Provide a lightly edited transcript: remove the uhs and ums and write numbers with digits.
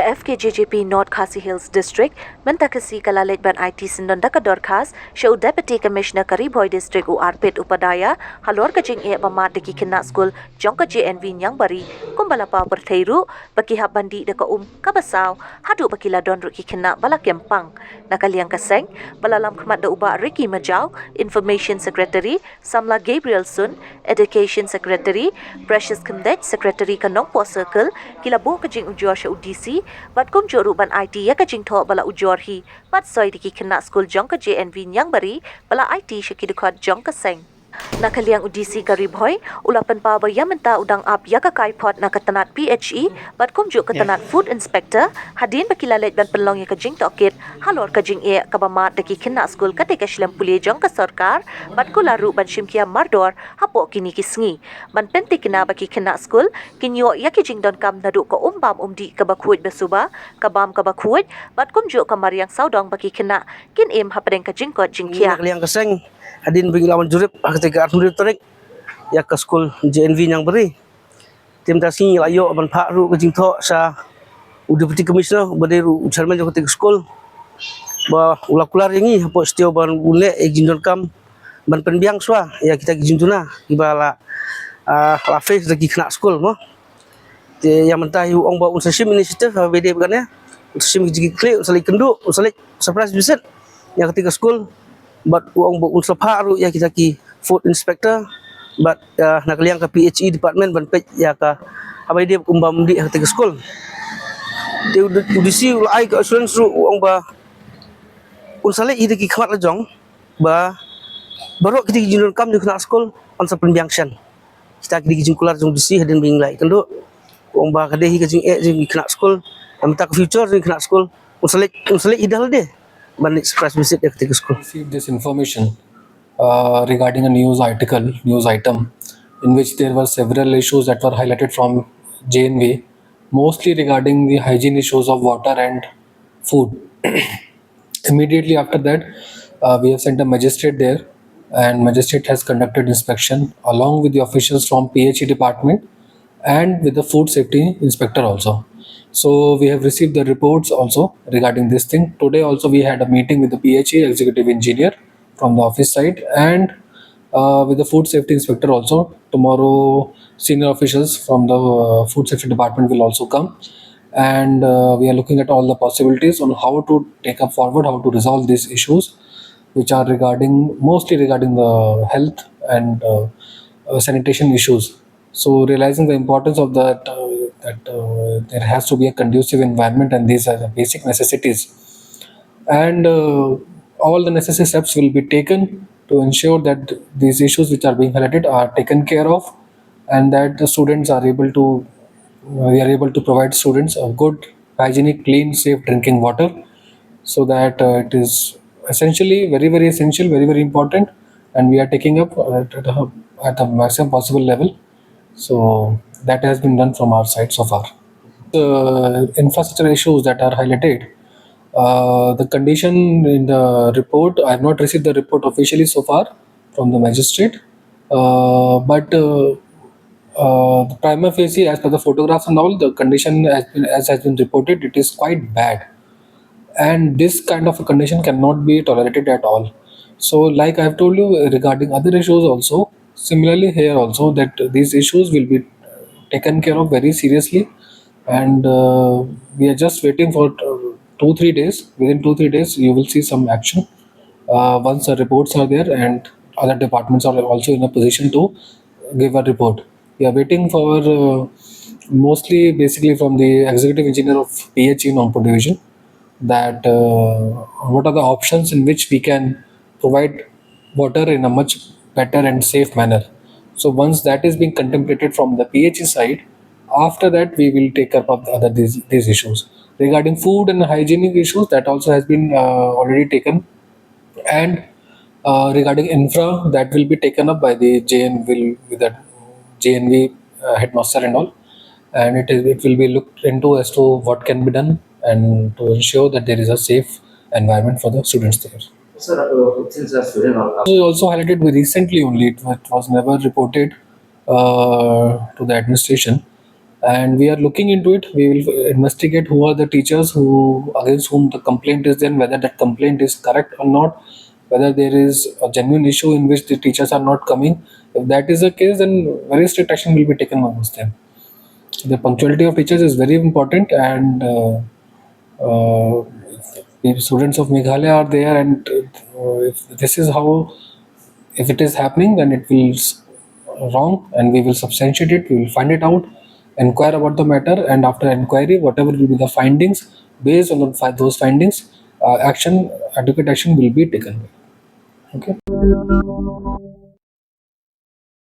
ke Fkjgp North Khasi Hills District, mynta Khasi kala Leit ban aiti syndon Naka Dorkhas, show Deputy Commissioner Ri-Bhoi District Arpit Upadhyaya, halor ke jingeh bamat deki khynnah Skul Jnv Ñiangbari, kumba pyrthei baki hab bandi deka kabasaw, haduh baki ladon ki khynnah bala kempang, Naka liang seng, bala lamkhmat da uba Riki Majaw, Information Secretary, Samla Gabriel Sun, Education Secretary, Precious Khymdeit Secretary ke Nongpoh Circle, kila ke jing ujor sya udisi, bat kum joru ban aiti ya ke jing tho bala ujor hi, bat soy diki khynnah Skul Jnv Ñiangbari, bala aiti sya kidukhat jong seng. Naka liang udisi ke Ri-Bhoi, ulapan pa ya mynta udang ap Iaka Kaiphod na ketenat PHE, bat kum juk ketenat Food Inspector, hadin bakila Leit ban pelong ya ke jing tokit, halor ke jing kabamat deki khynnah Skul ketika shlam pulie jong ke sarkar, bat kularu ban shimkia mardor, hapo kini kisngi, ban penti kina baki khynnah Skul, kinyo ya ki jing don kam nadu ke umbam umdi ke bakhuit besuba, kabam ke bakhuit, bat kum juk ke mariang saudong baki khynnah, kin im hapadeng ke jingkot jingkia. Liang keseng adin bagi lawan jurip ketika armuri tarik ya ke Skul Jnv Ñiangbari tim tasi layo ban phak ru ke jingtho sa Deputy Commisisoner badiru chairman jo ketika skul ba ulakular yangi hapo stio ban ule jindon kam ban penbiang swa ya kita jintuna ibala la face lagi kena skul mo te yang mentah yu ong ba unsasim initiative bede bukan ya unsasim jigi klik usalik kenduk usalik surprise visit yang ketika skul but uang unsur haru ya kita ki food inspector but nak liang ke PHE department ban pej ya ka abai dia umbam di ketika skul dia udisi ulai ke assurance ru uang ba unsale ide ki khamat lajong ba baru kita jinun kam di kena skul on sa penbiangsan kita ki jingkular jong disi hadin bing lai kendo uang ba kadehi ke jing jing kena skul amta ke future di kena skul unsale idal de express visit ketika skul. Received this information regarding a news item, in which there were several issues that were highlighted from JNV, mostly regarding the hygiene issues of water and food. Immediately after that, we have sent a magistrate there, and magistrate has conducted inspection along with the officials from PHE department and with the food safety inspector also. So we have received the reports also regarding this thing. Today also we had a meeting with the PHE executive engineer from the office side and with the food safety inspector also. Tomorrow senior officials from the food safety department will also come, and we are looking at all the possibilities on how to take up forward, how to resolve these issues, which are mostly regarding the health and sanitation issues. So realizing the importance of that, there has to be a conducive environment, and these are the basic necessities. And all the necessary steps will be taken to ensure that these issues which are being highlighted are taken care of, and that the students are able to, we are able to provide students a good, hygienic, clean, safe drinking water, so that it is essentially very, very essential, very, very important, and we are taking up at the maximum possible level. So that has been done from our side so far. The infrastructure issues that are highlighted, the condition in the report, I have not received the report officially so far from the magistrate, but the prima facie, as per the photographs and all, the condition has been reported, it is quite bad, and this kind of a condition cannot be tolerated at all. So like I have told you regarding other issues also, similarly here also, that these issues will be taken care of very seriously, and we are just waiting for 2-3 days. Within 2-3 days you will see some action once the reports are there and other departments are also in a position to give a report. We are waiting for mostly basically from the executive engineer of PHE Nongpoh division, that what are the options in which we can provide water in a much better and safe manner. So once that is being contemplated from the PHE side, after that we will take up of these issues. Regarding food and hygienic issues, that also has been already taken, and regarding infra, that will be taken up by the JNV headmaster and all, and it will be looked into as to what can be done and to ensure that there is a safe environment for the students there. Sir, since a student We also highlighted recently only, it was never reported to the administration, and we are looking into it. We will investigate who are the teachers who against whom the complaint is there, whether that complaint is correct or not, whether there is a genuine issue in which the teachers are not coming. If that is the case, then very strict action will be taken against them. The punctuality of teachers is very important, and the students of Meghalaya are there, and if this is how, if it is happening, then it will wrong, and we will substantiate it. We will find it out, inquire about the matter, and after inquiry, whatever will be the findings, based on those findings, adequate action will be taken. Okay.